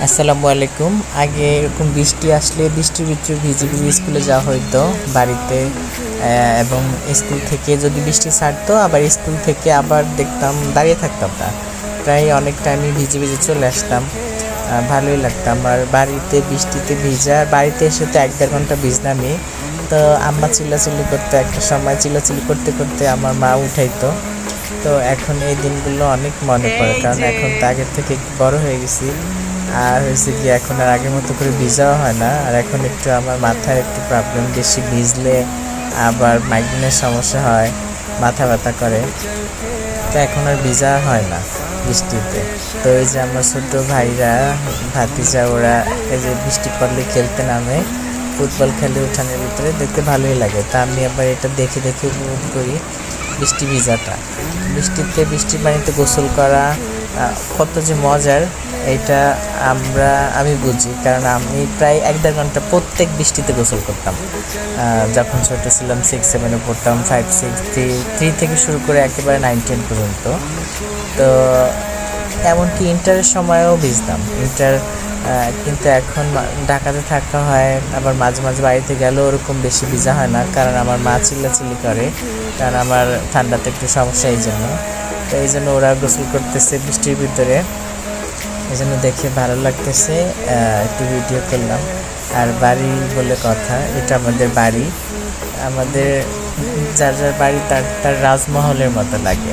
আসসালামু আলাইকুম। আগে এরকম বৃষ্টি আসলে বৃষ্টির ভিতরে ভিজে ভিজে স্কুলে যাওয়া হইতো বাড়িতে, এবং স্কুল থেকে যদি বৃষ্টি ছাড়তো আবার স্কুল থেকে আবার দেখতাম দাঁড়িয়ে থাকতাম না, প্রায় অনেক টাইমে ভিজে ভিজে চলে আসতাম। ভালোই লাগতাম। আর বাড়িতে বৃষ্টিতে ভিজা, বাড়িতে এসে তো 1-1.5 ঘন্টা ভিজলামই। তো আম্মা চিল্লাচিল্লি করতো, একটা সময় চিল্লাচিল্লি করতে করতে আমার মা উঠাইতো। তো এখন এই দিনগুলো অনেক মনে পড়ে, কারণ এখন তো আগের থেকে একটু বড় হয়ে গেছি। আর হয়েছে কি, এখন আর আগের মতো করে ভিজাও হয় না। আর এখন একটু আমার মাথায় একটু প্রবলেম, বেশি ভিজলে আবার মাইগ্রেনের সমস্যা হয়, মাথা ব্যথা করে। তো এখন আর ভিজা হয় না বৃষ্টিতে। তো এই যে আমার ছোটো ভাইরা ভাতিজা, ওরা এই যে বৃষ্টি পড়লে খেলতে নামে, ফুটবল খেলে উঠানের ভিতরে, দেখতে ভালোই লাগে। তা আমি আবার এটা দেখে দেখে উপভোগ করি বৃষ্টি ভিজাটা। বৃষ্টির পানিতে গোসল করা কত যে মজার, এটা আমি বুঝি, কারণ আমি প্রায় 1-1.5 ঘন্টা প্রত্যেক বৃষ্টিতে গোসল করতাম। যখন ছোটো ছিলাম 6-7-এ পড়তাম, 5-6-3 থেকে শুরু করে একেবারে 9-10 পর্যন্ত। তো এমনকি ইন্টারের সময়ও ভিজতাম। কিন্তু এখন ঢাকাতে থাকা হয়, আবার মাঝে মাঝে বাড়িতে গেলেও ওরকম বেশি ভিজা হয় না, কারণ আমার মা চিল্লাচিল্লি করে, কারণ আমার ঠান্ডাতে একটু সমস্যা এই জন্য। তো এই জন্য ওরা গোসল করতেছে বৃষ্টির ভিতরে, এই জন্য দেখে ভালো লাগতেছে, একটু ভিডিও করলাম। আর বাড়ি বলে কথা, এটা আমাদের বাড়ি, আমাদের যার যার বাড়ি তার তার রাজমহলের মতো লাগে।